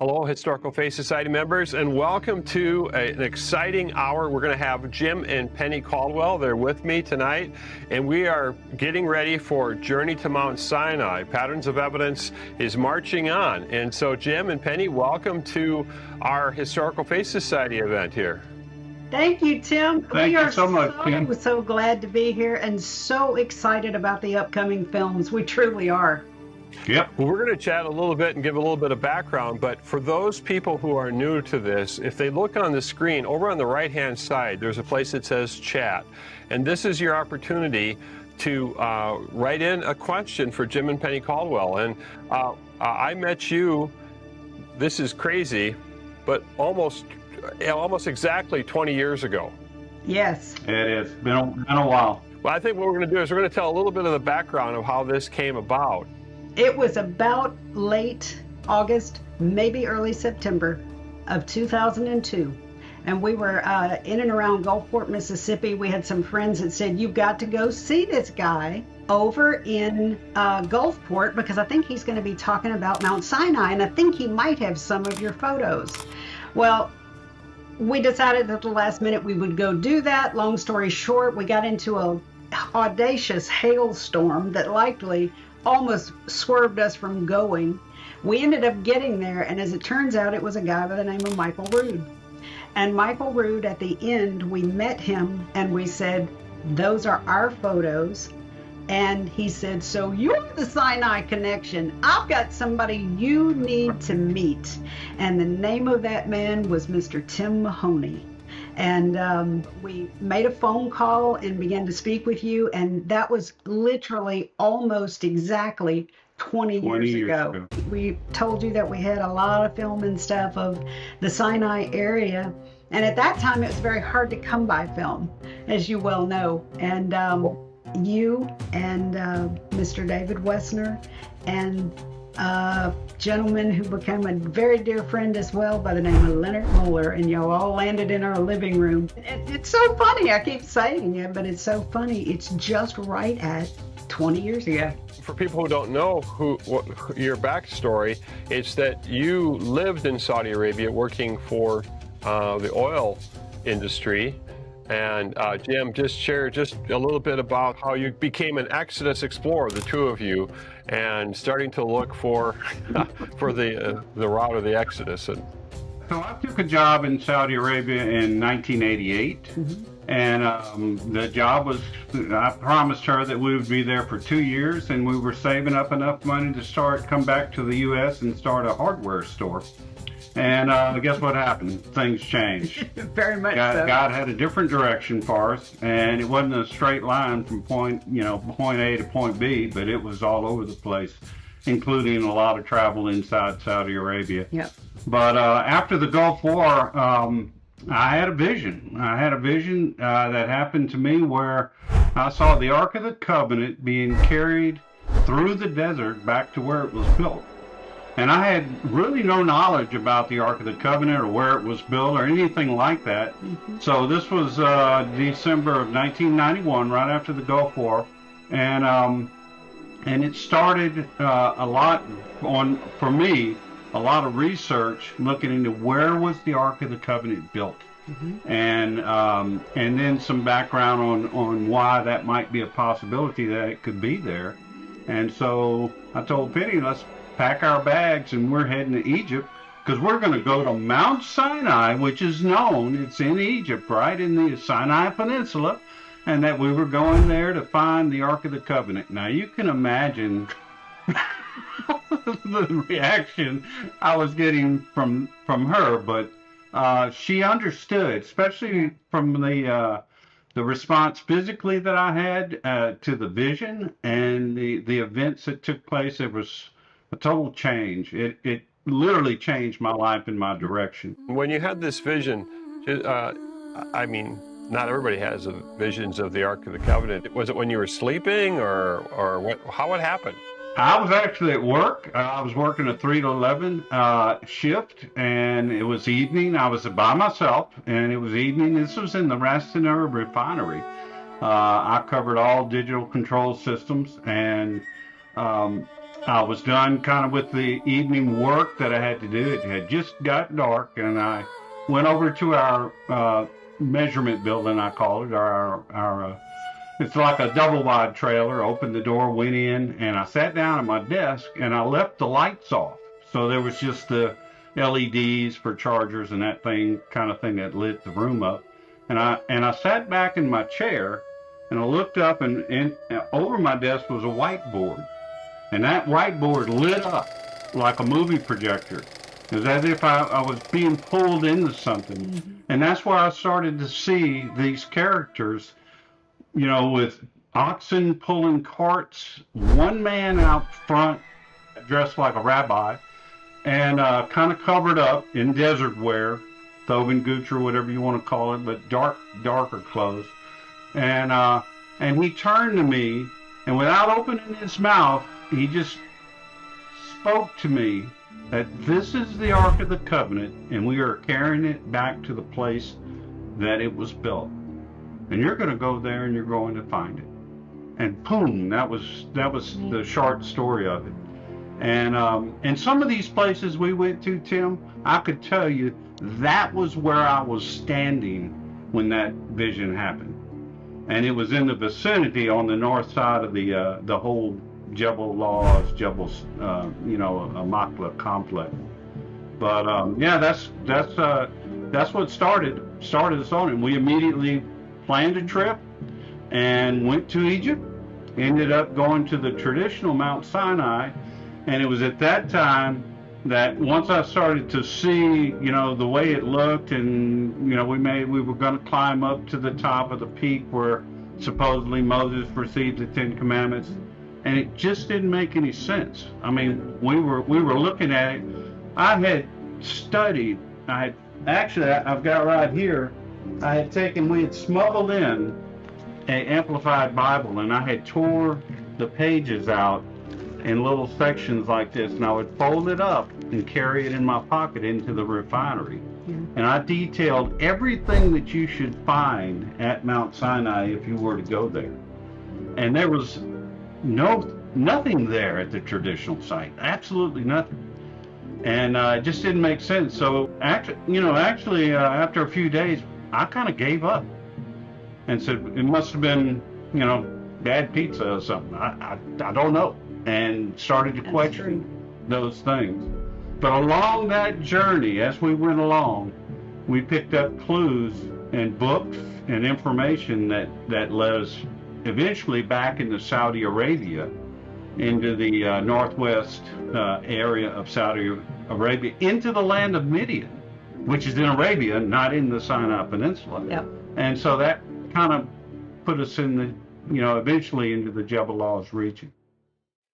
Hello, Historical Face Society members, and welcome to an exciting hour. We're going to have Jim and Penny Caldwell. They're with me tonight, and we are getting ready for Journey to Mount Sinai. Patterns of Evidence is marching on. And so, Jim and Penny, welcome to our Historical Face Society event here. Thank you, Tim. Thank you so much, Tim. We're so glad to be here and so excited about the upcoming films. We truly are. Yep. Well, we're going to chat a little bit and give a little bit of background, but for those people who are new to this, if they look on the screen, over on the right-hand side, there's a place that says chat. And this is your opportunity to write in a question for Jim and Penny Caldwell. And I met you, this is crazy, but almost exactly 20 years ago. Yes. It is. Been a while. Well, I think what we're going to do is we're going to tell a little bit of the background of how this came about. It was about late August, maybe early September of 2002. And we were in and around Gulfport, Mississippi. We had some friends that said, you've got to go see this guy over in Gulfport because I think he's going to be talking about Mount Sinai, and I think he might have some of your photos. Well, we decided at the last minute we would go do that. Long story short, we got into a audacious hailstorm that likely almost swerved us from going. We ended up getting there, and as it turns out, it was a guy by the name of Michael Rood. And Michael Rood, at the end, we met him and we said, those are our photos. And he said, so you're the Sinai Connection. I've got somebody you need to meet. And the name of that man was Mr. Tim Mahoney. And we made a phone call and began to speak with you. And that was literally almost exactly 20 years ago. We told you that we had a lot of film and stuff of the Sinai area. And at that time, it was very hard to come by film, as you well know. And you and Mr. David Wessner and a gentleman who became a very dear friend as well by the name of Leonard Muller, and y'all all landed in our living room. It's so funny, I keep saying it, but it's so funny. It's just right at 20 years ago. For people who don't know your backstory, it's that you lived in Saudi Arabia working for the oil industry. And Jim, just share just a little bit about how you became an Exodus explorer, the two of you, and starting to look for the route of the Exodus. So I took a job in Saudi Arabia in 1988, and the job was, I promised her that we would be there for 2 years, and we were saving up enough money to come back to the U.S. and start a hardware store. And guess what happened? Things changed. Very much so. God had a different direction for us, and it wasn't a straight line from point A to point B, but it was all over the place, including a lot of travel inside Saudi Arabia. Yep. But after the Gulf War, I had a vision. I had a vision that happened to me where I saw the Ark of the Covenant being carried through the desert back to where it was built. And I had really no knowledge about the Ark of the Covenant or where it was built or anything like that. So this was December of 1991, right after the Gulf War. And it started a lot for me, a lot of research looking into where was the Ark of the Covenant built. And then some background on why that might be a possibility that it could be there. And so I told Penny, let's pack our bags and we're heading to Egypt because we're going to go to Mount Sinai, which is known, it's in Egypt, right in the Sinai Peninsula, and that we were going there to find the Ark of the Covenant. Now you can imagine the reaction I was getting from her, but she understood, especially from the response physically that I had to the vision and the events that took place. It was a total change. It literally changed my life and my direction. when you had this vision, I mean, not everybody has visions of the Ark of the Covenant. Was it when you were sleeping, or what? How it happened? I was actually at work. I was working a 3 to 11 shift, and it was evening. I was by myself, and it was evening. This was in the Raston Herb refinery. I covered all digital control systems, and I was done kind of with the evening work that I had to do. It had just got dark, and I went over to our measurement building, I call it, our it's like a double wide trailer. Opened the door, went in, and I sat down at my desk, and I left the lights off. So there was just the LEDs for chargers and that kind of thing that lit the room up. And I sat back in my chair, and I looked up, and over my desk was a whiteboard. And that whiteboard lit up like a movie projector. It was as if I was being pulled into something. Mm-hmm. And that's where I started to see these characters, you know, with oxen pulling carts, one man out front dressed like a rabbi, and kind of covered up in desert wear, Thoben Gooch or whatever you want to call it, but darker clothes. And he turned to me, and without opening his mouth, he just spoke to me that this is the Ark of the Covenant, and we are carrying it back to the place that it was built. And you're going to go there, and you're going to find it. And boom, that was the short story of it. And some of these places we went to, Tim, I could tell you that was where I was standing when that vision happened. And it was in the vicinity on the north side of the whole Jebel Laws, Amakla complex. But yeah, that's what started us on, and we immediately planned a trip and went to Egypt. Ended up going to the traditional Mount Sinai, and it was at that time that once I started to see, the way it looked, and we were going to climb up to the top of the peak where supposedly Moses received the Ten Commandments, and it just didn't make any sense. I mean, we were looking at it. I had studied. I've got right here. We had smuggled in an Amplified Bible, and I had tore the pages out in little sections like this, and I would fold it up and carry it in my pocket into the refinery. Yeah. And I detailed everything that you should find at Mount Sinai if you were to go there. And there was nothing there at the traditional site, absolutely nothing. And it just didn't make sense. So actually, after a few days, I kind of gave up and said it must have been, bad pizza or something. I don't know. And started to question those things. But along that journey, as we went along, we picked up clues and books and information that led us eventually back into Saudi Arabia, into the northwest area of Saudi Arabia, into the land of Midian, which is in Arabia, not in the Sinai Peninsula. Yep. And so that kind of put us in eventually into the Jebel Laws region.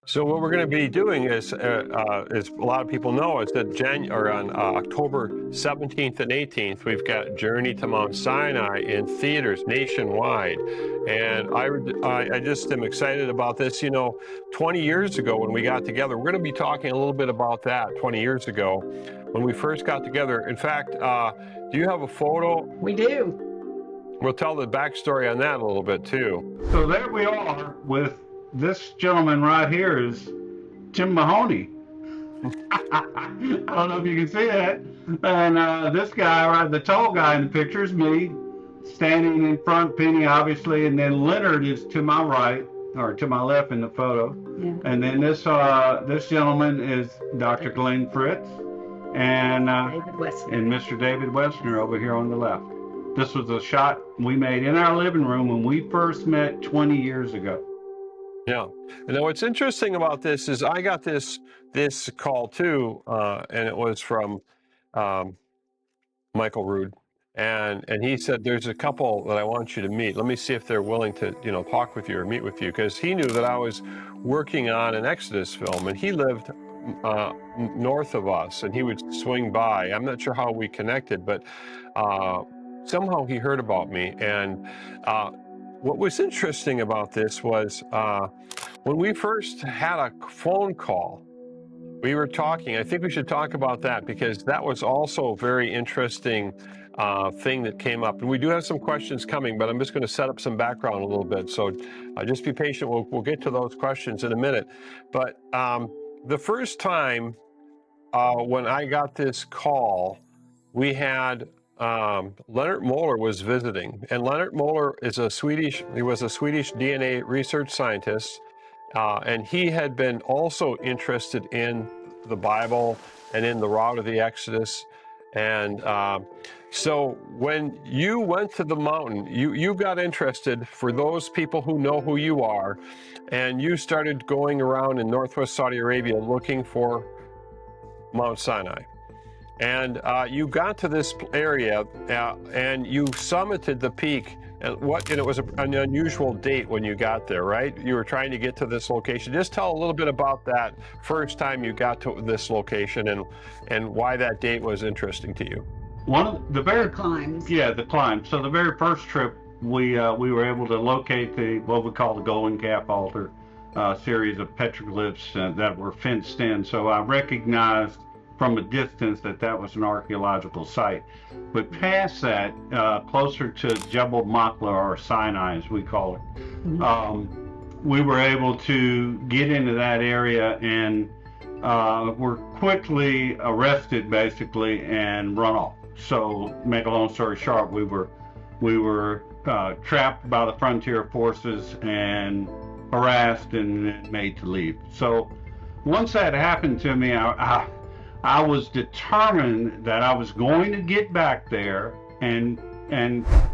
So what we're going to be doing is, as a lot of people know, is that on October 17th and 18th, we've got Journey to Mount Sinai in theaters nationwide. And I just am excited about this. 20 years ago when we got together, we're going to be talking a little bit about that 20 years ago when we first got together. In fact, do you have a photo? We do. We'll tell the backstory on that a little bit too. So there we are with this gentleman right here is Tim Mahoney. I don't know if you can see that. And this guy, right, the tall guy in the picture is me, standing in front, Penny obviously, and then Leonard is to my right, or to my left in the photo. Yeah. And then this gentleman is Dr. Glenn Fritz, and Mr. David Wessner over here on the left. This was a shot we made in our living room when we first met 20 years ago. Yeah. And what's interesting about this is I got this call too, and it was from Michael Rood. And he said, there's a couple that I want you to meet. Let me see if they're willing to, talk with you or meet with you. Because he knew that I was working on an Exodus film, and he lived north of us, and he would swing by. I'm not sure how we connected, but somehow he heard about me. And what was interesting about this was when we first had a phone call, we were talking. I think we should talk about that because that was also very interesting thing that came up. And we do have some questions coming, but I'm just going to set up some background a little bit. So just be patient. We'll get to those questions in a minute. But the first time when I got this call, we had Leonard Moller was visiting, and Leonard Moller is he was a Swedish DNA research scientist, and he had been also interested in the Bible and in the route of the Exodus. And so when you went to the mountain, you got interested, for those people who know who you are, and you started going around in northwest Saudi Arabia looking for Mount Sinai. And you got to this area and you summited the peak. And it was an unusual date when you got there, right? You were trying to get to this location. Just tell a little bit about that first time you got to this location and why that date was interesting to you. One of the very climbs. Yeah, the climb. So the very first trip, we were able to locate what we call the Golden Calf Altar, series of petroglyphs that were fenced in. So I recognized from a distance that was an archaeological site. But past that, closer to Jebel Makla, or Sinai as we call it, we were able to get into that area and were quickly arrested basically and run off. So make a long story short, we were trapped by the frontier forces and harassed and made to leave. So once that happened to me, I was determined that I was going to get back there and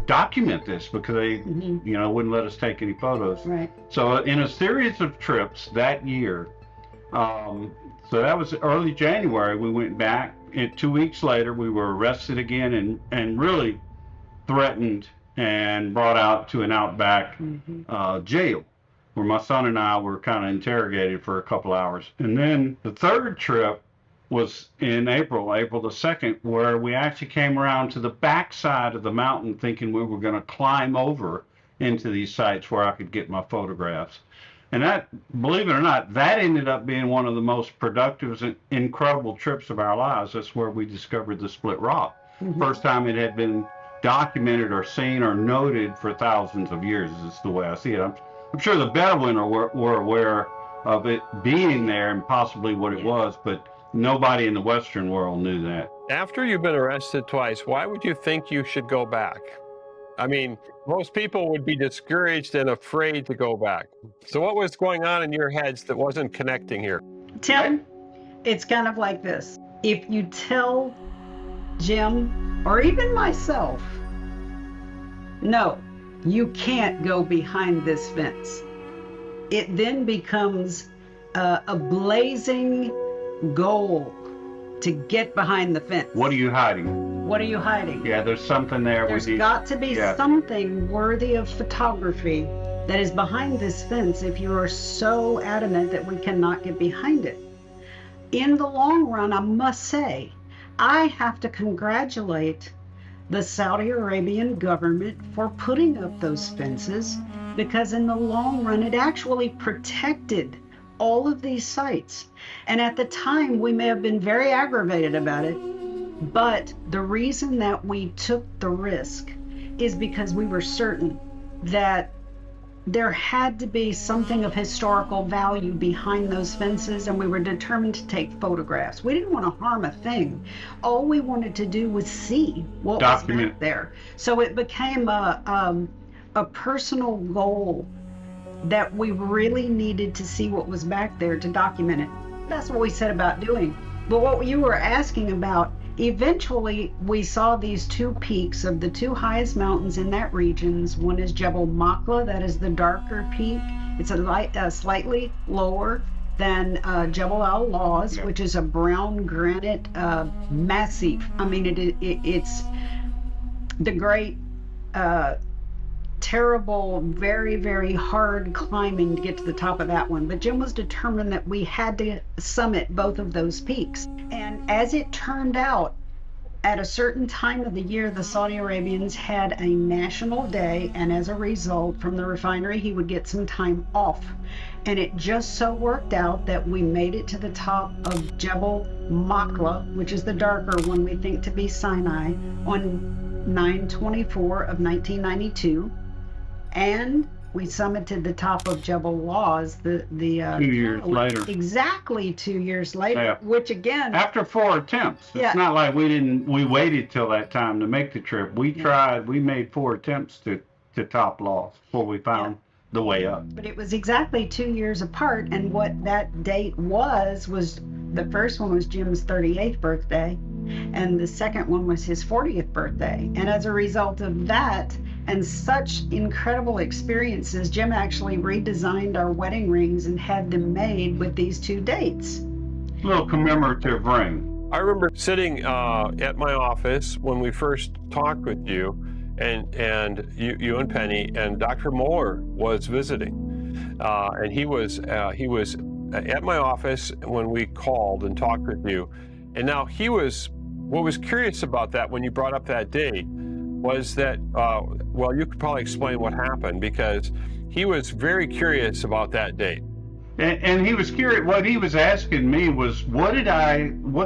document this, because they wouldn't let us take any photos. Right. So in a series of trips that year, so that was early January, we went back, and 2 weeks later we were arrested again and really threatened and brought out to an outback jail, where my son and I were kind of interrogated for a couple hours. And then the third trip was in April the 2nd, where we actually came around to the backside of the mountain thinking we were going to climb over into these sites where I could get my photographs. And that, believe it or not, that ended up being one of the most productive and incredible trips of our lives. That's where we discovered the split rock. First time it had been documented or seen or noted for thousands of years, is the way I see it. I'm sure the Bedouin were aware of it being there and possibly what it was, but nobody in the Western world knew that. After you've been arrested twice, why would you think you should go back? I mean, most people would be discouraged and afraid to go back. So what was going on in your heads that wasn't connecting here? Tim, it's kind of like this. If you tell Jim or even myself, no, you can't go behind this fence, it then becomes a blazing goal to get behind the fence. What are you hiding? What are you hiding? Yeah, there's something there. There's got to be something worthy of photography that is behind this fence if you are so adamant that we cannot get behind it. In the long run, I must say, I have to congratulate the Saudi Arabian government for putting up those fences, because in the long run, it actually protected all of these sites. And at the time, we may have been very aggravated about it, but the reason that we took the risk is because we were certain that there had to be something of historical value behind those fences, and we were determined to take photographs. We didn't want to harm a thing. All we wanted to do was see what was back there. So it became a personal goal that we really needed to see what was back there to document it. That's what we set about doing. But what you were asking about, eventually we saw these two peaks of the two highest mountains in that region. One is Jebel Makla, that is the darker peak. It's slightly lower than Jebel al-Lawz, which is a brown granite massif. I mean, it's the great terrible, very, very hard climbing to get to the top of that one. But Jim was determined that we had to summit both of those peaks. And as it turned out, At a certain time of the year, the Saudi Arabians had a national day, and as a result, from the refinery, he would get some time off. And it just so worked out that we made it to the top of Jebel Makla, which is the darker one we think to be Sinai, on 9/24 of 1992. And we summited the top of Jebel Lawz, the 2 years later. Exactly 2 years later, Yeah. which again, After 4 attempts. Yeah. It's not like we waited till that time to make the trip. We made 4 attempts to top Lawz before we found the way up. but it was exactly 2 years apart. And what that date was the first one was Jim's 38th birthday, and the second one was his 40th birthday. And as a result of that, and such incredible experiences, Jim actually redesigned our wedding rings and had them made with these 2 dates. Little commemorative ring. I remember sitting at my office when we first talked with you, and you and Penny, and Dr. Moeller was visiting, and he was at my office when we called and talked with you. And now what was curious about that when you brought up that date was that, well, you could probably explain what happened, because he was very curious about that date. And he was curious. What he was asking me was, what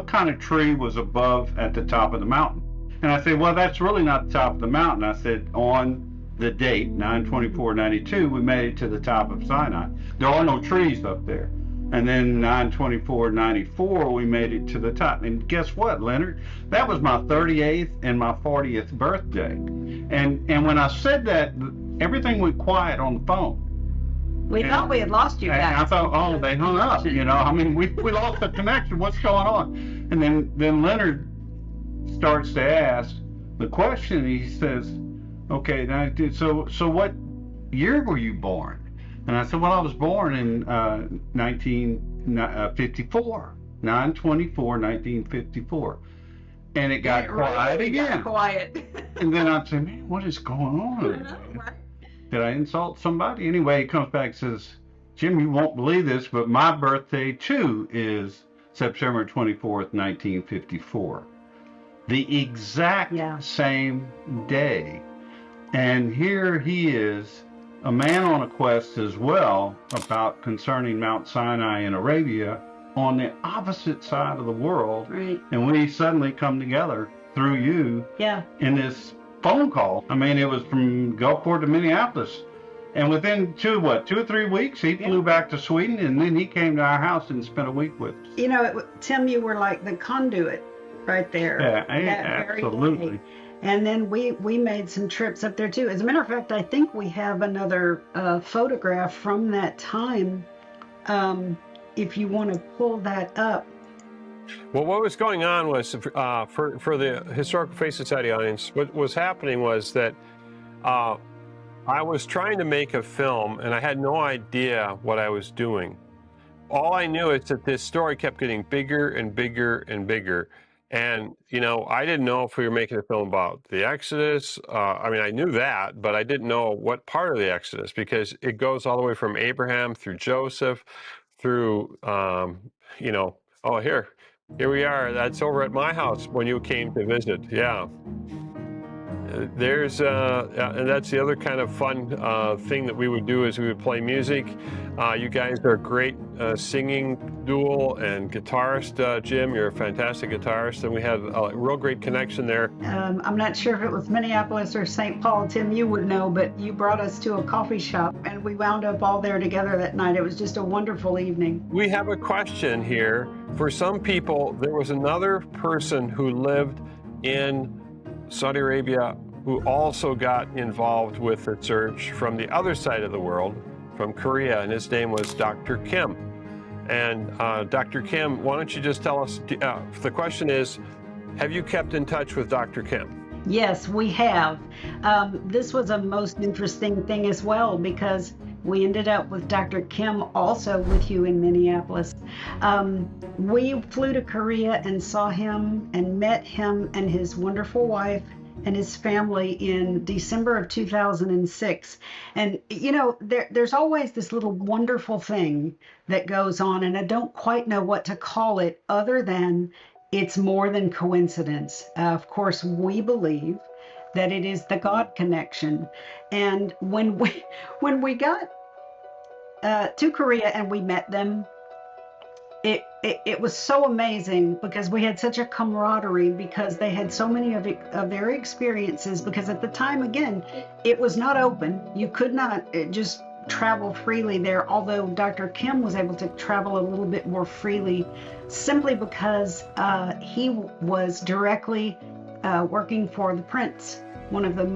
kind of tree was above at the top of the mountain? And I said, well, that's really not the top of the mountain. I said, on the date, 9/24/92, we made it to the top of Sinai. There are no trees up there. And then 9/24/94, we made it to the top. And guess what, Leonard? That was my 38th and my 40th birthday. And when I said that, everything went quiet on the phone. We thought we had lost you And guys. I thought, oh, they hung up. I mean, we lost the connection. What's going on? And then Leonard starts to ask the question. He says, okay, now, so what year were you born? And I said, well, I was born in 1954, 9/24/1954. And it got quiet again. Quiet. And then I said, man, what is going on? Did I insult somebody? Anyway, he comes back and says, Jim, you won't believe this, but my birthday too is September 24th, 1954. The exact same day. And here he is, a man on a quest as well about concerning Mount Sinai in Arabia, on the opposite side of the world. Right. And we suddenly come together through you in this phone call. I mean, it was from Gulfport to Minneapolis. And within 2 or 3 weeks, he flew back to Sweden, and then he came to our house and spent a week with us. Tim, you were like the conduit right there. Yeah, absolutely. And then we made some trips up there too. As a matter of fact, I think we have another photograph from that time. If you want to pull that up. Well, what was going on was, for the Historical Faith Society audience, what was happening was that I was trying to make a film, and I had no idea what I was doing. All I knew is that this story kept getting bigger and bigger and bigger. And, I didn't know if we were making a film about the Exodus. I mean, I knew that, but I didn't know what part of the Exodus, because it goes all the way from Abraham through Joseph, through, oh, here we are. That's over at my house when you came to visit. Yeah. There's, and that's the other kind of fun thing that we would do, is we would play music. You guys are a great singing duo and guitarist. Jim, you're a fantastic guitarist, and we had a real great connection there. I'm not sure if it was Minneapolis or St. Paul. Tim, you would know, but you brought us to a coffee shop, and we wound up all there together that night. It was just a wonderful evening. We have a question here. For some people, there was another person who lived in Saudi Arabia who also got involved with the search from the other side of the world, from Korea, and his name was Dr. Kim. And Dr. Kim, why don't you just tell us, the question is, have you kept in touch with Dr. Kim? Yes, we have. This was a most interesting thing as well, because we ended up with Dr. Kim also with you in Minneapolis. We flew to Korea and saw him and met him and his wonderful wife and his family in December of 2006. And, there's always this little wonderful thing that goes on, and I don't quite know what to call it other than It's more than coincidence. Of course, we believe that it is the God connection. And when we got to Korea and we met them, it was so amazing because we had such a camaraderie because they had so many of their experiences, because at the time, again, it was not open. You could not just travel freely there, although Dr. Kim was able to travel a little bit more freely simply because he was directly working for the prince, one of the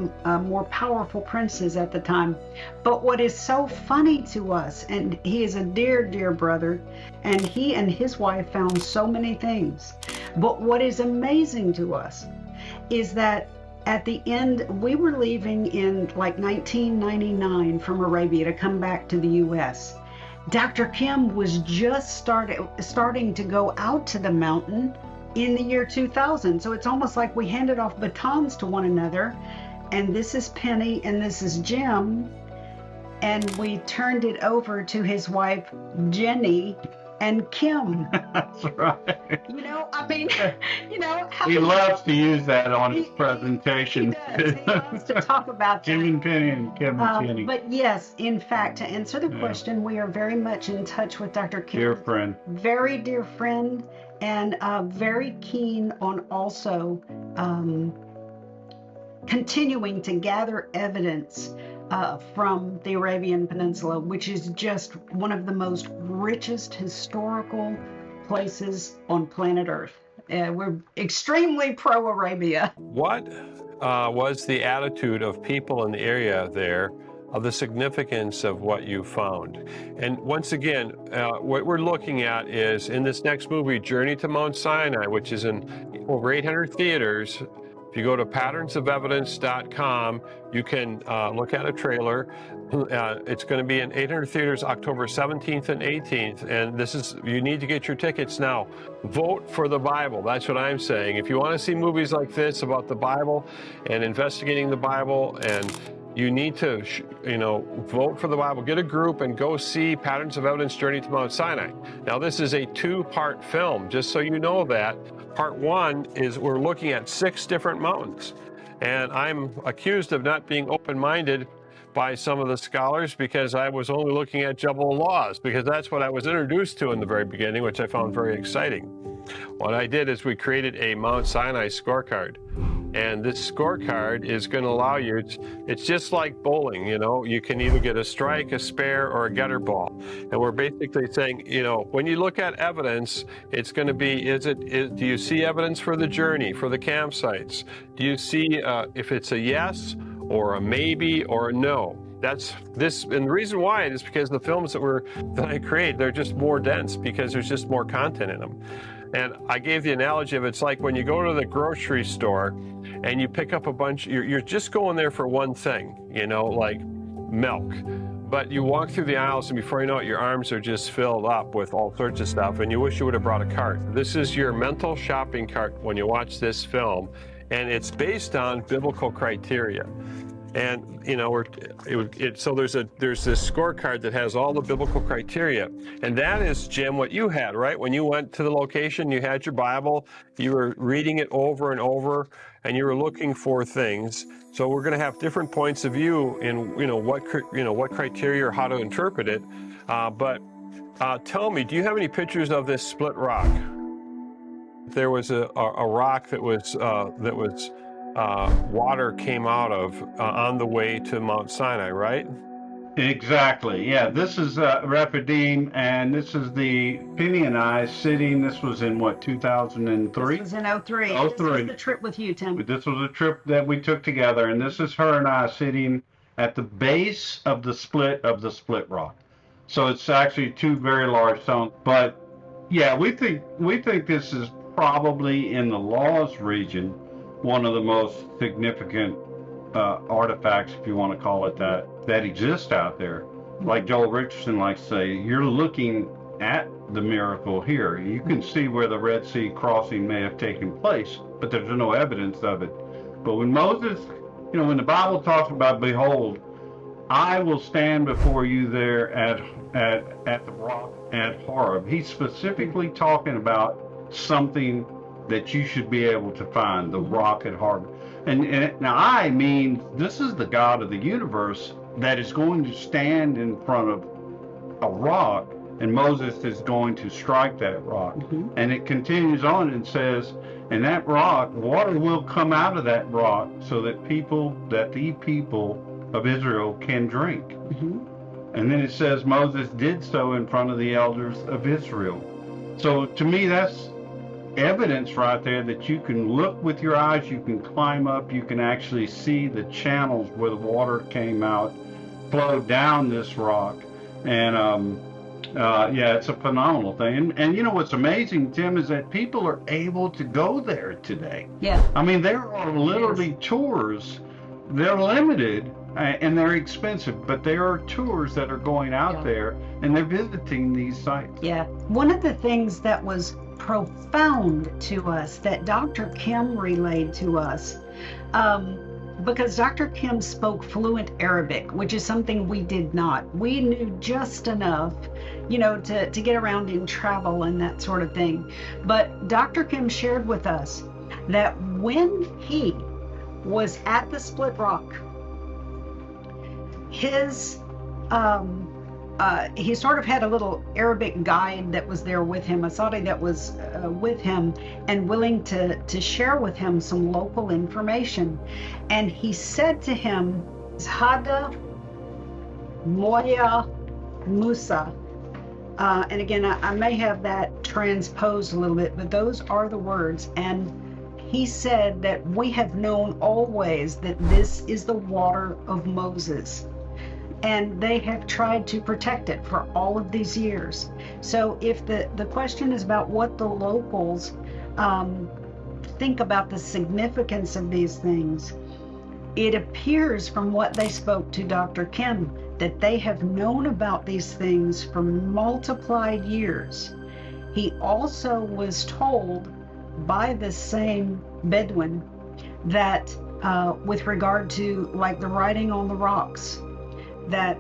more powerful princes at the time. But what is so funny to us, and he is a dear, dear brother, and he and his wife found so many things. But what is amazing to us is that at the end, we were leaving in like 1999 from Arabia to come back to the U.S. Dr. Kim was just starting to go out to the mountain in the year 2000. So it's almost like we handed off batons to one another. And this is Penny and this is Jim. And we turned it over to his wife, Jenny and Kim. That's right. You know, I mean, you know. He loves to use that on his presentation. He does. He loves to talk about that. Jim and Penny and Kim and Jenny. But yes, in fact, to answer the question, we are very much in touch with Dr. Kim. Dear friend. Very dear friend, and very keen on also continuing to gather evidence from the Arabian Peninsula, which is just one of the most richest historical places on planet Earth. We're extremely pro-Arabia. What was the attitude of people in the area there of the significance of what you found? And once again, what we're looking at is in this next movie, Journey to Mount Sinai, which is in over 800 theaters. If you go to patternsofevidence.com, you can look at a trailer. It's going to be in 800 theaters October 17th and 18th. And this is, you need to get your tickets now. Vote for the Bible. That's what I'm saying. If you want to see movies like this about the Bible and investigating the Bible, and you need to, vote for the Bible. Get a group and go see Patterns of Evidence, Journey to Mount Sinai. Now, this is a 2-part film, just so you know that. Part 1 is we're looking at 6 different mountains. And I'm accused of not being open-minded by some of the scholars because I was only looking at Jabal Laws, because that's what I was introduced to in the very beginning, which I found very exciting. What I did is we created a Mount Sinai scorecard. And this scorecard is going to allow you, it's just like bowling, you can either get a strike, a spare, or a gutter ball. And we're basically saying, when you look at evidence, it's going to be, do you see evidence for the journey, for the campsites? Do you see if it's a yes, or a maybe, or a no? That's this, and the reason why is because the films that I create, they're just more dense because there's just more content in them. And I gave the analogy of it's like when you go to the grocery store and you pick up a bunch, you're just going there for one thing, like milk. But you walk through the aisles and before you know it, your arms are just filled up with all sorts of stuff and you wish you would have brought a cart. This is your mental shopping cart when you watch this film, and it's based on biblical criteria. And so there's this scorecard that has all the biblical criteria, and that is, Jim, what you had, right? When you went to the location, you had your Bible, you were reading it over and over, and you were looking for things. So we're going to have different points of view in what criteria or how to interpret it. But tell me, do you have any pictures of this split rock? There was a rock that was water came out of on the way to Mount Sinai, right? Exactly. Yeah, this is Rephidim, and this is the Penny and I sitting. This was in what, 2003? This was in 03. 03. This was the trip with you, Tim. This was a trip that we took together, and this is her and I sitting at the base of the split rock. So it's actually 2 very large stones. But yeah, we think this is probably in the Laws region one of the most significant artifacts, if you want to call it that exist out there. Like Joel Richardson likes to say, you're looking at the miracle here. You can see where the Red Sea crossing may have taken place, but there's no evidence of it. But when Moses, when the Bible talks about, behold, I will stand before you there at the rock at Horeb, he's specifically talking about something that you should be able to find the rock at Harbor. And now I mean, this is the God of the universe that is going to stand in front of a rock, and Moses is going to strike that rock. And it continues on and says, and that rock, water will come out of that rock so that the people of Israel can drink. And then it says Moses did so in front of the elders of Israel. So to me, that's evidence right there that you can look with your eyes, you can climb up, you can actually see the channels where the water came out, flowed down this rock. And yeah, it's a phenomenal thing. And you know what's amazing, Tim, is that people are able to go there today. Yeah. I mean, there are literally tours. They're limited and they're expensive, but there are tours that are going out there and they're visiting these sites. Yeah. One of the things that was profound to us that Dr. Kim relayed to us, because Dr. Kim spoke fluent Arabic, which is something we did not. We knew just enough, you know, to get around in travel and that sort of thing. But Dr. Kim shared with us that when he was at the Split Rock, he sort of had a little Arabic guide that was there with him, a Saudi that was with him and willing to share with him some local information. And he said to him, Hada Moya Musa. And again, I may have that transposed a little bit, but those are the words. And he said that we have known always that this is the water of Moses. And they have tried to protect it for all of these years. So if the question is about what the locals think about the significance of these things, it appears from what they spoke to Dr. Kim that they have known about these things for multiplied years. He also was told by the same Bedouin that with regard to like the writing on the rocks, that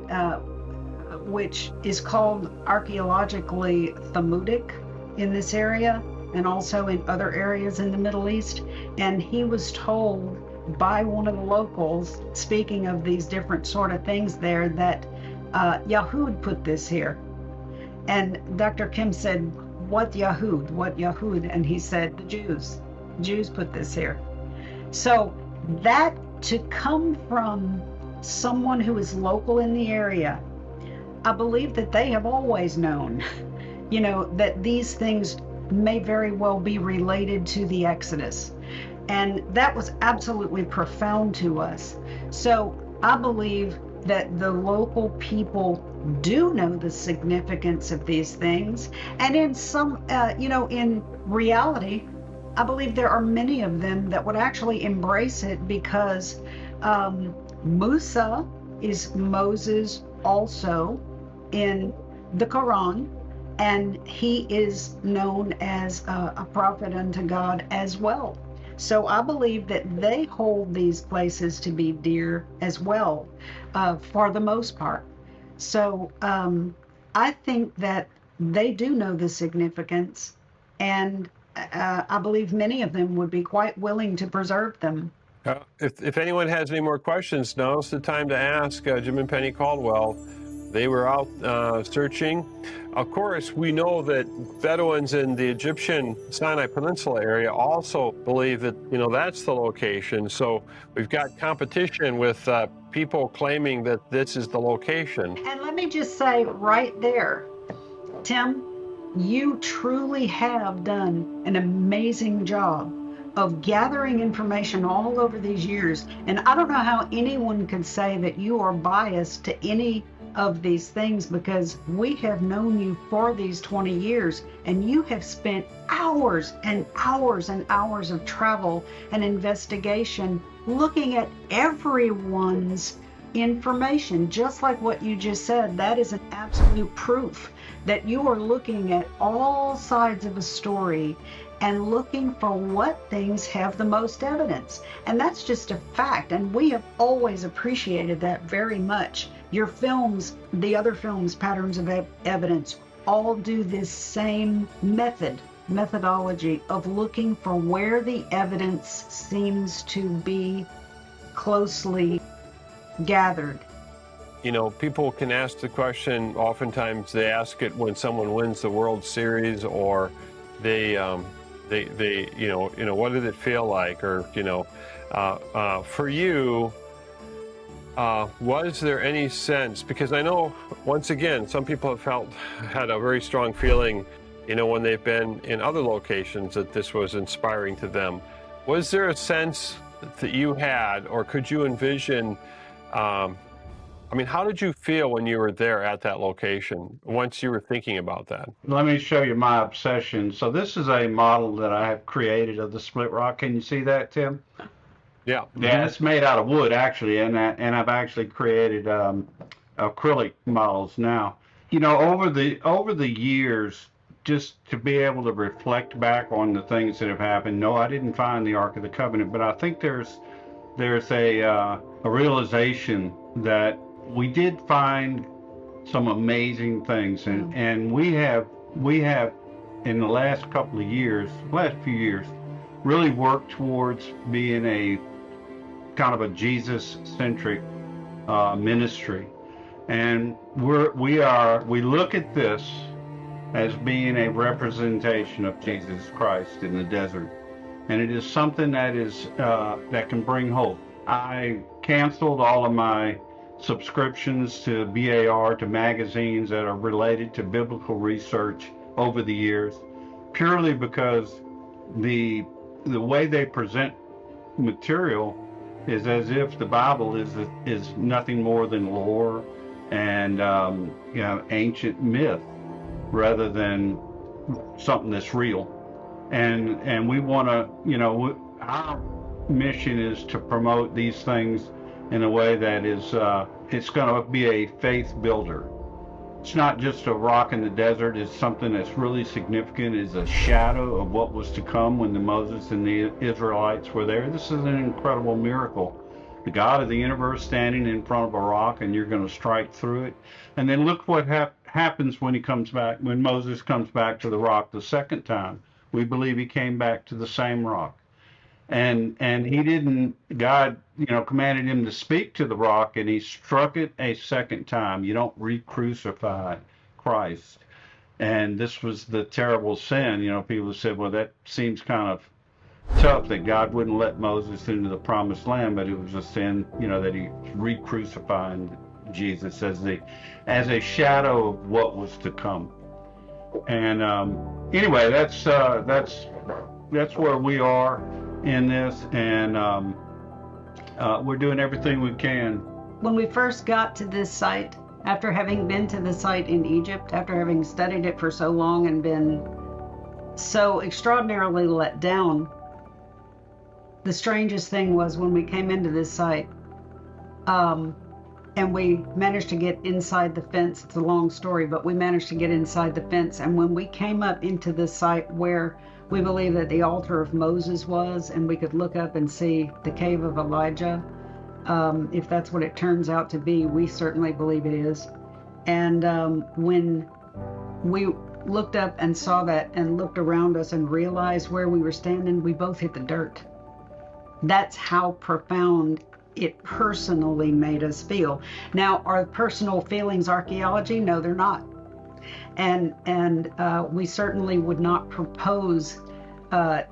which is called archaeologically Thamudic in this area and also in other areas in the Middle East. And he was told by one of the locals, speaking of these different sort of things there, that Yahud put this here. And Dr. Kim said, what Yahud? What Yahud? And he said, the Jews. Jews put this here. So that to come from someone who is local in the area, I believe that they have always known, you know, that these things may very well be related to the Exodus. And that was absolutely profound to us. So I believe that the local people do know the significance of these things. And in some, you know, in reality, I believe there are many of them that would actually embrace it because Musa is Moses also in the Quran, and he is known as a prophet unto God as well. So I believe that they hold these places to be dear as well, for the most part. So I think that they do know the significance, and I believe many of them would be quite willing to preserve them. If anyone has any more questions, now's the time to ask Jim and Penny Caldwell. They were out searching. Of course, we know that Bedouins in the Egyptian Sinai Peninsula area also believe that, you know, that's the location. So we've got competition with people claiming that this is the location. And let me just say right there, Tim, you truly have done an amazing job of gathering information all over these years. And I don't know how anyone could say that you are biased to any of these things, because we have known you for these 20 years and you have spent hours and hours and hours of travel and investigation looking at everyone's information, just like what you just said. That is an absolute proof that you are looking at all sides of a story and looking for what things have the most evidence. And that's just a fact. And we have always appreciated that very much. Your films, the other films, Patterns of Evidence, all do this same method methodology of looking for where the evidence seems to be closely gathered. You know, people can ask the question, oftentimes they ask it when someone wins the World Series, or they what did it feel like? Or, for you, was there any sense, because I know, once again, some people have had a very strong feeling, when they've been in other locations, that this was inspiring to them. Was there a sense that you had, or could you envision, how did you feel when you were there at that location, once you were thinking about that? Let me show you my obsession. So this is a model that I have created of the split rock. Can you see that, Tim? Yeah. Yeah, it's made out of wood, actually, and I've actually created acrylic models now. Over the years, just to be able to reflect back on the things that have happened. No, I didn't find the Ark of the Covenant, but I think there's a realization that we did find some amazing things, and we have in the last few years, really worked towards being a kind of a Jesus-centric ministry, and we look at this as being a representation of Jesus Christ in the desert, and it is something that can bring hope. I canceled all of my subscriptions to BAR, to magazines that are related to biblical research over the years, purely because the way they present material is as if the Bible is nothing more than lore and ancient myth, rather than something that's real. And we want to, our mission is to promote these things in a way that is it's going to be a faith builder. It's not just a rock in the desert. It's something that's really significant. It's a shadow of what was to come when Moses and the Israelites were there. This is an incredible miracle. The God of the universe standing in front of a rock, and you're going to strike through it. And then look what happens when when Moses comes back to the rock the second time. We believe he came back to the same rock. And God, commanded him to speak to the rock, and he struck it a second time. You don't re-crucify Christ. And this was the terrible sin. People said, well, that seems kind of tough that God wouldn't let Moses into the promised land, but it was a sin, that he re-crucified Jesus as a shadow of what was to come. And anyway, that's where we are in this, and we're doing everything we can. When we first got to this site, after having been to the site in Egypt, after having studied it for so long and been so extraordinarily let down, the strangest thing was when we came into this site, and we managed to get inside the fence. It's a long story, but we managed to get inside the fence. And when we came up into the site where we believe that the altar of Moses was, and we could look up and see the cave of Elijah, if that's what it turns out to be, we certainly believe it is. And when we looked up and saw that and looked around us and realized where we were standing, we both hit the dirt. That's how profound it personally made us feel. Now, are personal feelings archaeology? No, they're not. And we certainly would not propose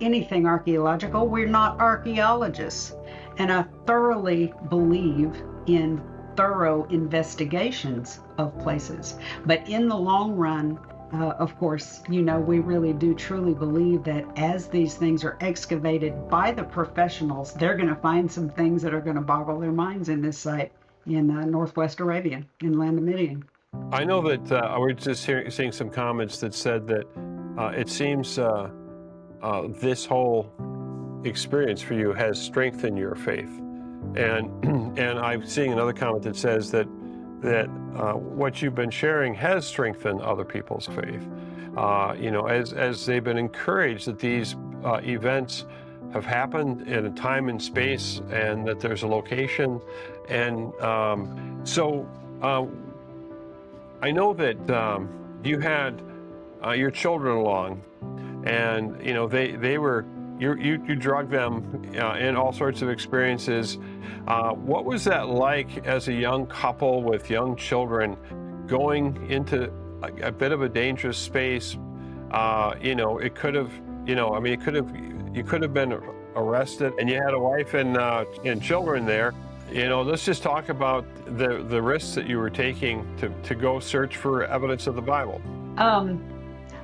anything archaeological. We're not archaeologists. And I thoroughly believe in thorough investigations of places. But in the long run, of course, we really do truly believe that as these things are excavated by the professionals, they're going to find some things that are going to boggle their minds in this site in Northwest Arabia, in Land of Midian. I know that we're just seeing some comments that said that it seems this whole experience for you has strengthened your faith. And I'm seeing another comment that says that what you've been sharing has strengthened other people's faith. As they've been encouraged that these events have happened in a time and space, and that there's a location. And so I know that you had your children along. And they were you drug them in all sorts of experiences. What was that like as a young couple with young children going into a bit of a dangerous space? It could have, you could have been arrested, and you had a wife and children there. Let's just talk about the risks that you were taking to go search for evidence of the Bible.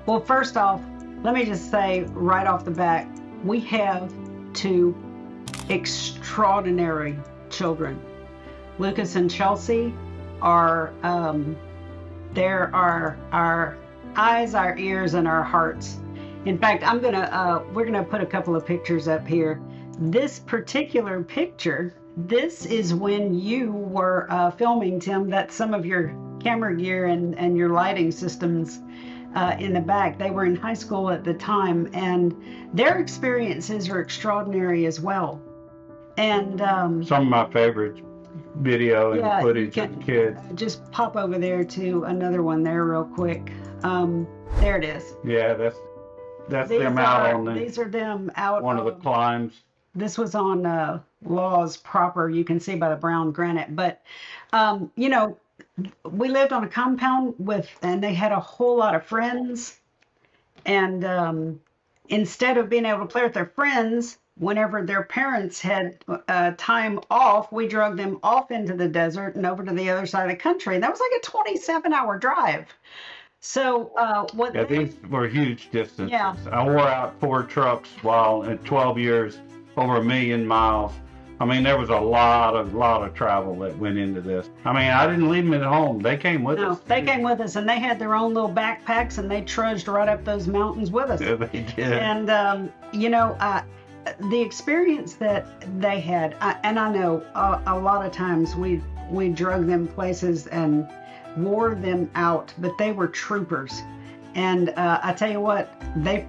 Well, first off, let me just say right off the bat, we have two extraordinary children. Lucas and Chelsea are, there are our eyes, our ears, and our hearts. In fact, we're gonna put a couple of pictures up here. This particular picture, this is when you were filming, Tim. That's some of your camera gear and your lighting systems in the back. They were in high school at the time, and their experiences are extraordinary as well. And some of my favorite video and footage of kids. Just pop over there to another one there real quick. There it is. Yeah, that's them out on these are them out one of the climbs. This was on Laws proper. You can see by the brown granite. But we lived on a compound and they had a whole lot of friends. And instead of being able to play with their friends, whenever their parents had time off, we drug them off into the desert and over to the other side of the country. And that was like a 27-hour drive. So these were huge distances. Yeah. I wore out 4 trucks while in 12 years, over 1 million miles. I mean, there was a lot of travel that went into this. I mean, I didn't leave them at home. They came with us. They came with us, and they had their own little backpacks, and they trudged right up those mountains with us. Yeah, they did. And, the experience that they had, and I know a lot of times we drug them places and wore them out, but they were troopers. And I tell you what, they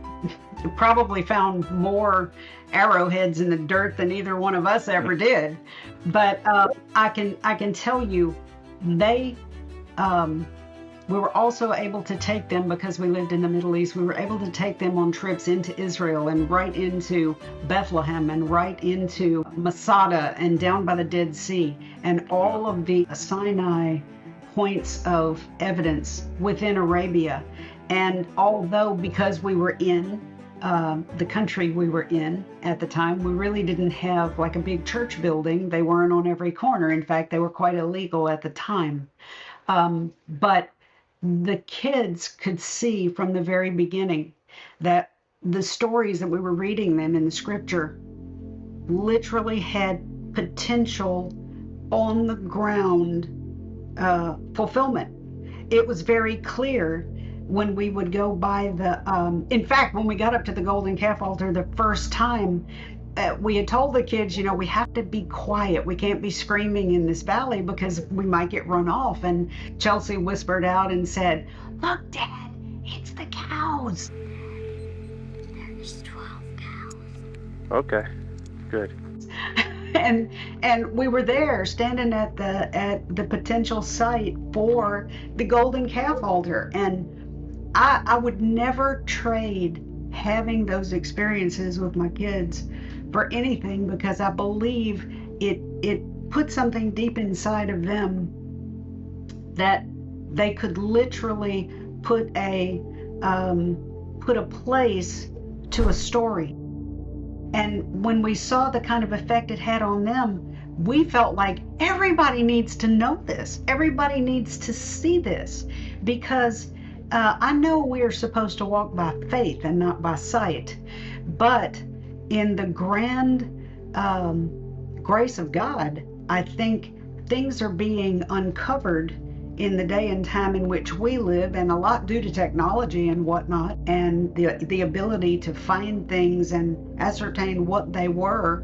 probably found more arrowheads in the dirt than either one of us ever did. But I can tell you, we were also able to take them, because we lived in the Middle East, we were able to take them on trips into Israel and right into Bethlehem and right into Masada and down by the Dead Sea and all of the Sinai points of evidence within Arabia. And although, because we were in the country we were in at the time, we really didn't have like a big church building. They weren't on every corner. In fact, they were quite illegal at the time. But the kids could see from the very beginning that the stories that we were reading them in the scripture literally had potential on the ground fulfillment. It was very clear when we would go by in fact, when we got up to the golden calf altar the first time, we had told the kids, we have to be quiet. We can't be screaming in this valley because we might get run off. And Chelsea whispered out and said, "Look, Dad, it's the cows." There's 12 cows. Okay, good. And we were there standing at the potential site for the golden calf altar. And I would never trade having those experiences with my kids for anything, because I believe it put something deep inside of them that they could literally put a place to a story. And when we saw the kind of effect it had on them, we felt like everybody needs to know this. Everybody needs to see this, because I know we are supposed to walk by faith and not by sight, but in the grand grace of God, I think things are being uncovered in the day and time in which we live, and a lot due to technology and whatnot, and the ability to find things and ascertain what they were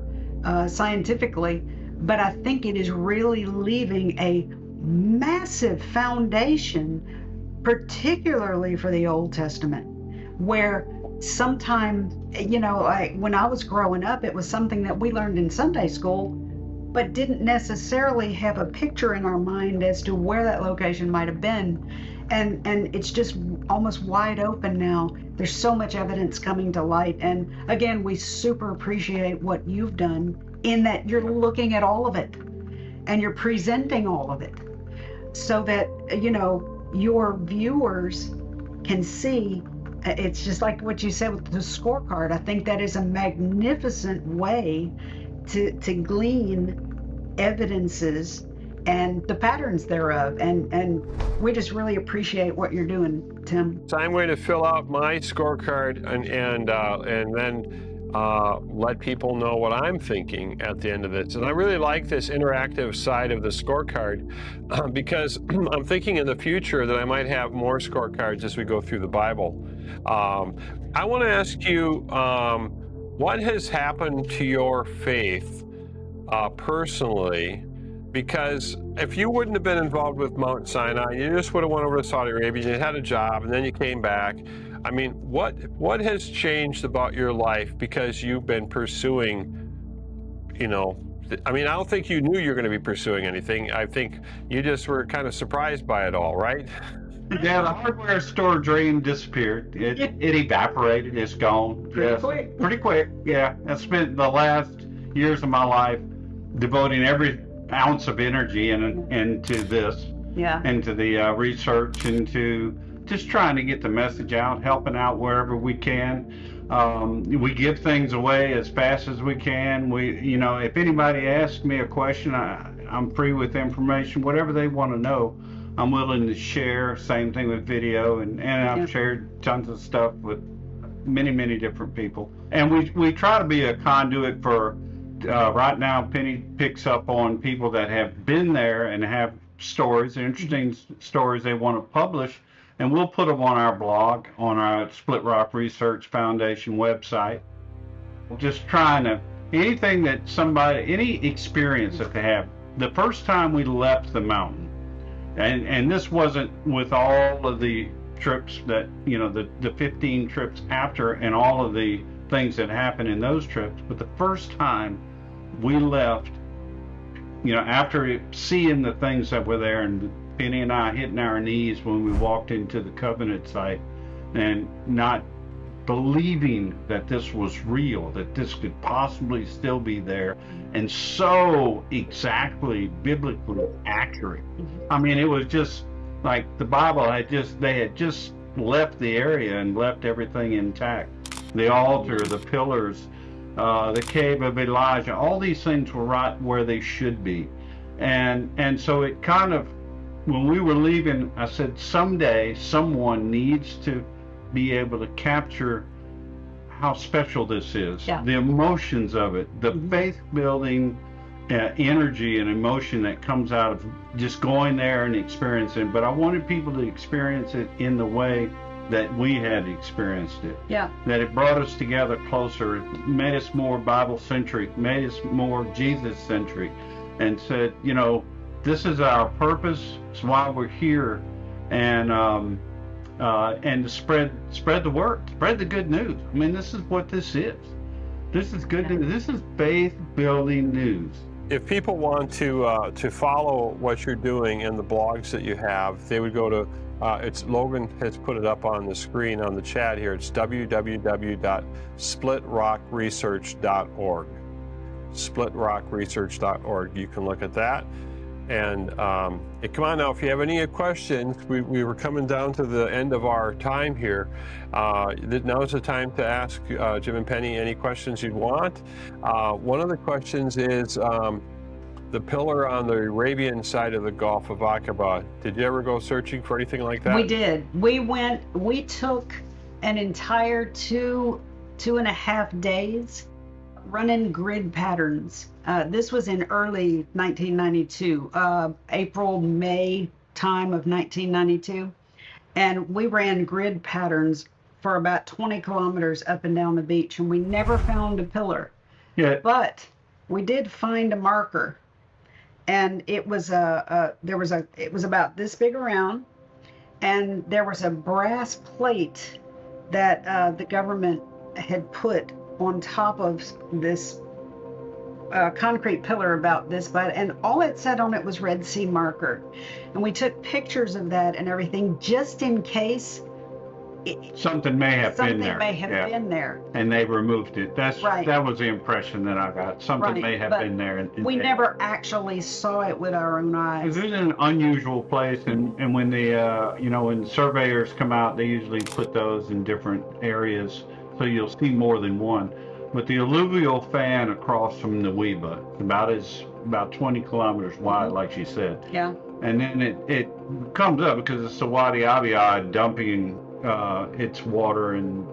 scientifically. But I think it is really leaving a massive foundation, particularly for the Old Testament, where sometimes, like when I was growing up, it was something that we learned in Sunday school, but didn't necessarily have a picture in our mind as to where that location might have been. and it's just almost wide open now. There's so much evidence coming to light, and again, we super appreciate what you've done in that you're looking at all of it and you're presenting all of it so that your viewers can see. It's just like what you said with the scorecard. I think that is a magnificent way to glean evidences and the patterns thereof, and we just really appreciate what you're doing, Tim. So I'm going to fill out my scorecard and then let people know what I'm thinking at the end of this. And I really like this interactive side of the scorecard because I'm thinking in the future that I might have more scorecards as we go through the Bible. I want to ask you, what has happened to your faith personally? Because if you wouldn't have been involved with Mount Sinai, you just would have went over to Saudi Arabia, you had a job, and then you came back. I mean, what has changed about your life because you've been pursuing, I mean, I don't think you knew you were going to be pursuing anything. I think you just were kind of surprised by it all, right? Yeah, the hardware store dream disappeared. It evaporated. It's gone. Pretty quick. Pretty quick, yeah. I spent the last years of my life devoting every ounce of energy into this, into the research, into just trying to get the message out, helping out wherever we can. We give things away as fast as we can. If anybody asks me a question, I'm free with information, whatever they want to know. I'm willing to share. Same thing with video, and I've shared tons of stuff with many different people. And we try to be a conduit for. Right now, Penny picks up on people that have been there and have stories, interesting stories they want to publish, and we'll put them on our blog, on our Split Rock Research Foundation website. Just trying to, anything that any experience that they have. The first time we left the mountain, and this wasn't with all of the trips that, the 15 trips after and all of the things that happened in those trips, but the first time we left, after seeing the things that were there, and Penny and I hitting our knees when we walked into the covenant site and not believing that this was real, that this could possibly still be there, and so exactly biblically accurate. I mean, it was just like the Bible they had just left the area and left everything intact. The altar, the pillars, the cave of Elijah, all these things were right where they should be. And so it kind of, when we were leaving, I said, someday someone needs to be able to capture how special this is, the emotions of it, the faith building energy and emotion that comes out of just going there and experiencing it. But I wanted people to experience it in the way that we had experienced it. Yeah. That it brought us together closer, made us more Bible-centric, made us more Jesus-centric, and said, this is our purpose, it's why we're here, and to spread the word, spread the good news. I mean, this is what this is. This is good news. This is faith-building news. If people want to follow what you're doing and the blogs that you have, they would go to Logan has put it up on the screen on the chat here. It's www.splitrockresearch.org. Splitrockresearch.org. You can look at that. And come on now, if you have any questions, we were coming down to the end of our time here. Now's the time to ask Jim and Penny any questions you'd want. One of the questions is the pillar on the Arabian side of the Gulf of Aqaba. Did you ever go searching for anything like that? We did. We took an entire 2.5 days running grid patterns. This was in early 1992, April, May time of 1992. And we ran grid patterns for about 20 kilometers up and down the beach, and we never found a pillar. Yeah. But we did find a marker. And it was it was about this big around, and there was a brass plate that the government had put on top of this concrete pillar about this, and all it said on it was Red Sea marker. And we took pictures of that and everything just in case something may have been there. Something may have been there. And they removed it. Right. That was the impression that I got. Something may have been there. And we never actually saw it with our own eyes. It's an unusual place, and when the when surveyors come out, they usually put those in different areas, so you'll see more than one. But the alluvial fan across from the Weeba, about 20 kilometers wide, like she said. Yeah. And then it comes up because it's the Wadi Abiyad dumping its water and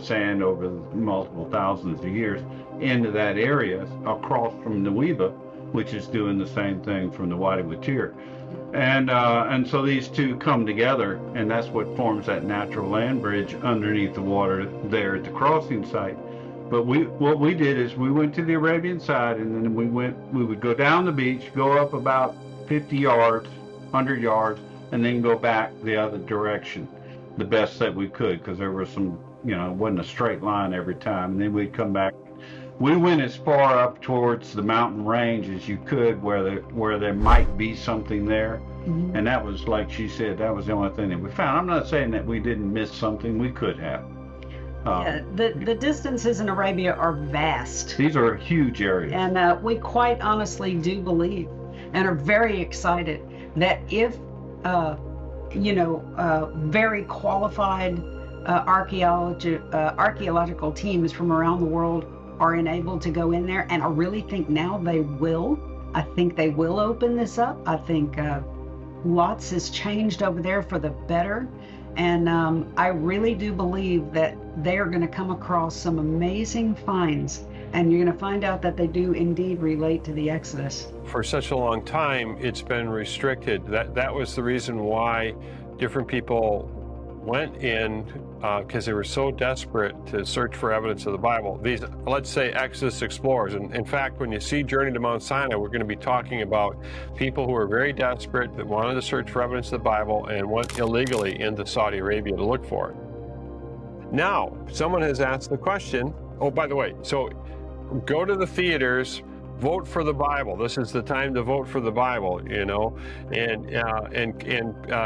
sand over multiple thousands of years into that area across from the Weeba, which is doing the same thing from the Wadi Watir. And so these two come together, and that's what forms that natural land bridge underneath the water there at the crossing site. But what we did is we went to the Arabian side, and then we would go down the beach, go up about 50 yards, 100 yards, and then go back the other direction the best that we could, because there was some, it wasn't a straight line every time. And then we'd come back. We went as far up towards the mountain range as you could where there might be something there. Mm-hmm. And that was, like she said, that was the only thing that we found. I'm not saying that we didn't miss something. We could have. The distances in Arabia are vast. These are huge areas. And we quite honestly do believe and are very excited that if, very qualified archaeological teams from around the world are enabled to go in there, and I really think now they will. I think they will open this up. I think lots has changed over there for the better. And I really do believe that they are going to come across some amazing finds, and you're going to find out that they do indeed relate to the Exodus. For such a long time, it's been restricted. That was the reason why different people went in, because they were so desperate to search for evidence of the Bible. These, let's say, Exodus explorers. And in fact, when you see Journey to Mount Sinai, we're going to be talking about people who are very desperate, that wanted to search for evidence of the Bible and went illegally into Saudi Arabia to look for it. Now, someone has asked the question, oh, by the way, so go to the theaters, vote for the Bible. This is the time to vote for the Bible, and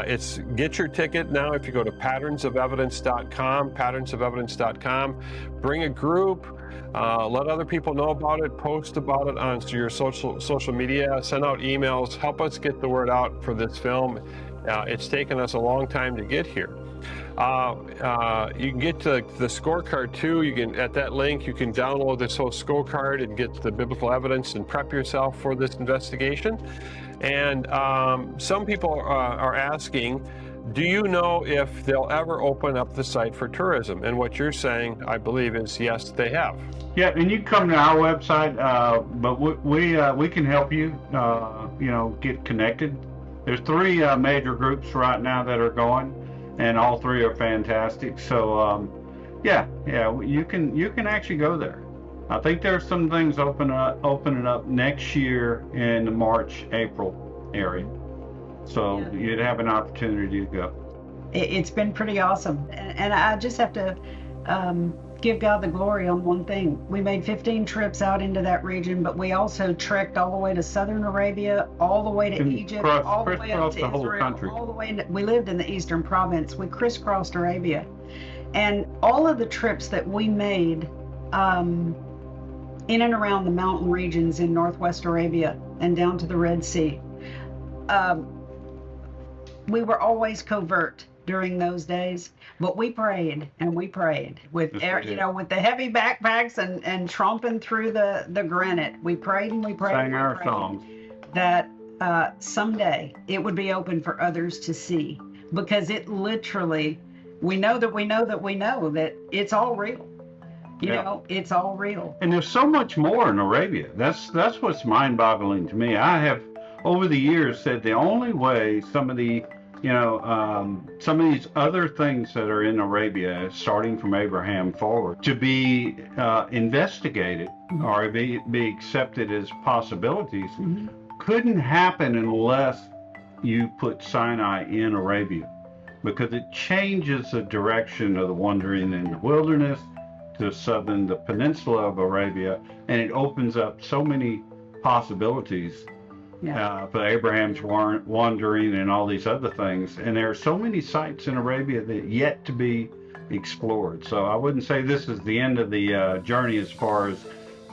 it's get your ticket now. If you go to patternsofevidence.com, bring a group, let other people know about it, post about it on your social media, send out emails, help us get the word out for this film. It's taken us a long time to get here. You can get to the scorecard too. You can, at that link, you can download this whole scorecard and get the biblical evidence and prep yourself for this investigation. And some people are asking, do you know if they'll ever open up the site for tourism? And what you're saying, I believe, is yes, they have. Yeah, and you can come to our website, but we can help you, get connected. There's 3 major groups right now that are going, and all 3 are fantastic. So, you can actually go there. I think there's some things opening up next year in the March, April area. So you'd have an opportunity to go. It's been pretty awesome. And I just have to give God the glory on one thing. We made 15 trips out into that region, but we also trekked all the way to southern Arabia, all the way to Egypt, all the way up to Israel, all the way. We lived in the eastern province. We crisscrossed Arabia. And all of the trips that we made in and around the mountain regions in northwest Arabia and down to the Red Sea, we were always covert during those days, but we prayed and we prayed with with the heavy backpacks and tromping through the granite. We prayed and we prayed. Sang our songs. That someday it would be open for others to see, because it literally, we know that it's all real. It's all real. And there's so much more in Arabia. That's what's mind-boggling to me. I have over the years said the only way some of these other things that are in Arabia, starting from Abraham forward, to be investigated or be accepted as possibilities, couldn't happen unless you put Sinai in Arabia, because it changes the direction of the wandering in the wilderness the peninsula of Arabia, and it opens up so many possibilities for Abraham's wandering and all these other things. And there are so many sites in Arabia that yet to be explored. So I wouldn't say this is the end of the journey as far as,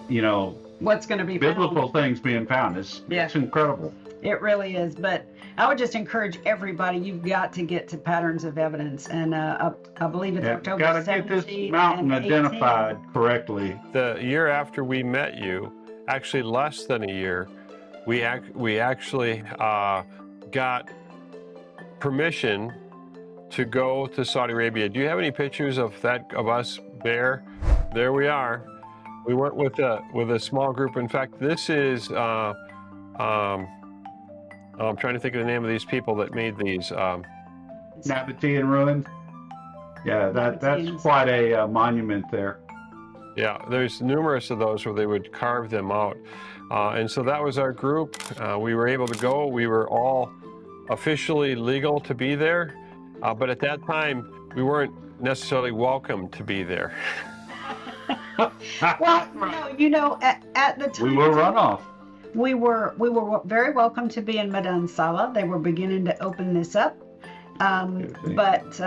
you know, what's going to be biblical found. things being found. It's incredible. It really is. But I would just encourage everybody, you've got to get to Patterns of Evidence. And I believe it's October 17th. Got to get this mountain identified correctly. The year after we met you, actually less than a year, we actually got permission to go to Saudi Arabia. Do you have any pictures of us there? There we are. We went with a small group. In fact, this is I'm trying to think of the name of these people that made these. Nabatean ruins. Yeah, that's quite a monument there. Yeah, there's numerous of those where they would carve them out. And so that was our group. We were able to go. We were all officially legal to be there. But at that time, we weren't necessarily welcome to be there. Well, no, you know, at the time, we were runoff. We were very welcome to be in Madan Sala. They were beginning to open this up. But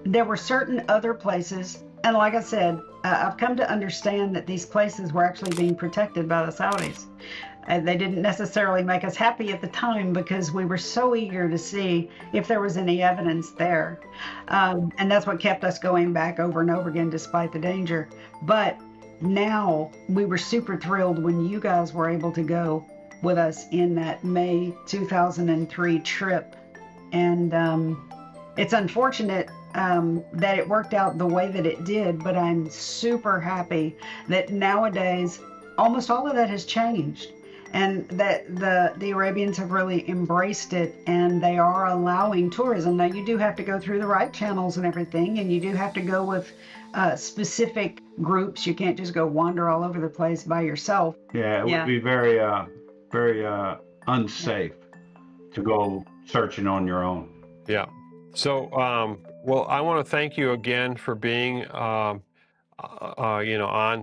there were certain other places. And like I said, I've come to understand that these places were actually being protected by the Saudis. They didn't necessarily make us happy at the time because we were so eager to see if there was any evidence there. And that's what kept us going back over and over again despite the danger. But now we were super thrilled when you guys were able to go with us in that May 2003 trip. And it's unfortunate that it worked out the way that it did, but I'm super happy that nowadays almost all of that has changed, and that the Arabians have really embraced it, and they are allowing tourism. Now, you do have to go through the right channels and everything, and you do have to go with specific groups. You can't just go wander all over the place by yourself. Yeah, it would be very unsafe to go searching on your own. Yeah. So, well, I want to thank you again for being, on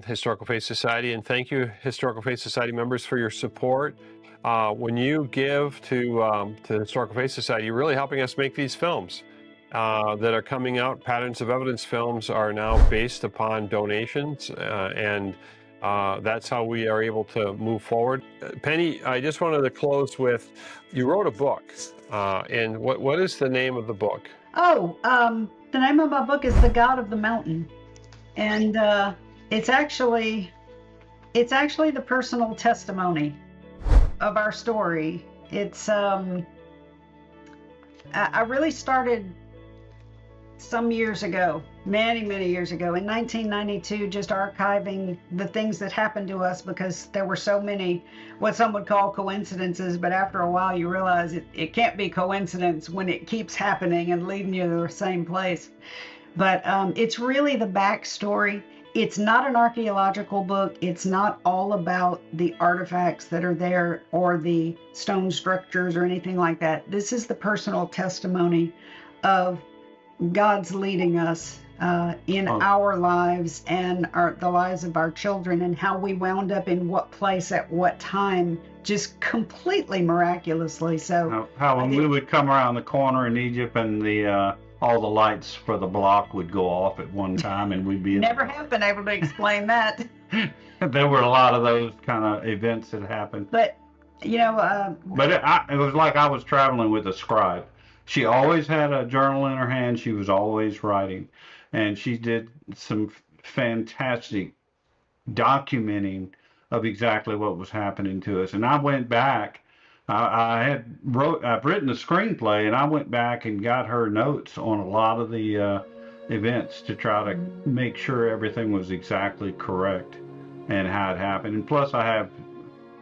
Historical Faith Society, and thank you, Historical Faith Society members, for your support. When you give to Historical Faith Society, you're really helping us make these films that are coming out. Patterns of Evidence films are now based upon donations, and that's how we are able to move forward. Penny, I just wanted to close with, you wrote a book, and what is the name of the book? Oh, the name of my book is The God of the Mountain, and it's actually the personal testimony of our story. It's I really started some years ago, many years ago, in 1992, just archiving the things that happened to us, because there were so many what some would call coincidences, but after a while you realize it can't be coincidence when it keeps happening and leading you to the same place. But it's really the backstory. It's not an archaeological book. It's not all about the artifacts that are there or the stone structures or anything like that. This is the personal testimony of God's leading us in our lives and the lives of our children, and how we wound up in what place at what time, just completely miraculously. So how when we would come around the corner in Egypt and the all the lights for the block would go off at one time, and we'd be never have been able to explain that. There were a lot of those kind of events that happened. But you know, but it was like I was traveling with a scribe. She always had a journal in her hand. She was always writing, and she did some fantastic documenting of exactly what was happening to us. And I went back. I've written a screenplay, and I went back and got her notes on a lot of the events to try to make sure everything was exactly correct and how it happened. And plus, I have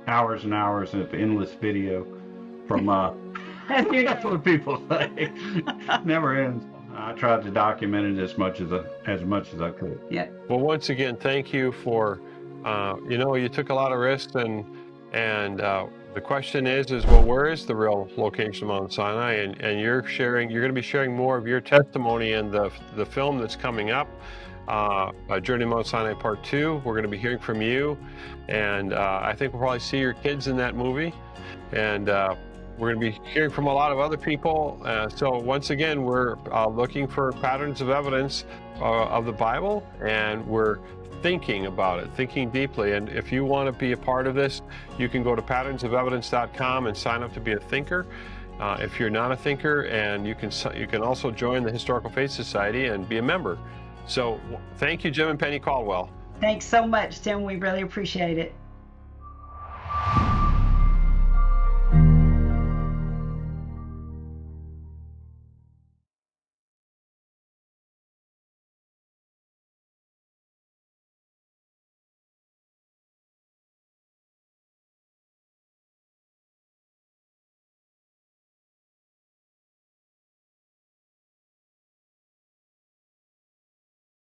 hours and hours of endless video from. That's what people say. Never ends. I tried to document it as much as I could. Yeah. Well, once again, thank you for, you took a lot of risks, and the question is well, where is the real location of Mount Sinai? And you're going to be sharing more of your testimony in the film that's coming up. Journey to Mount Sinai Part 2. We're going to be hearing from you, and I think we'll probably see your kids in that movie. And we're going to be hearing from a lot of other people. So once again, we're looking for patterns of evidence of the Bible, and we're thinking about it, thinking deeply. And if you want to be a part of this, you can go to patternsofevidence.com and sign up to be a thinker. If you're not a thinker, and you can also join the Historical Faith Society and be a member. So thank you, Jim and Penny Caldwell. Thanks so much, Tim. We really appreciate it.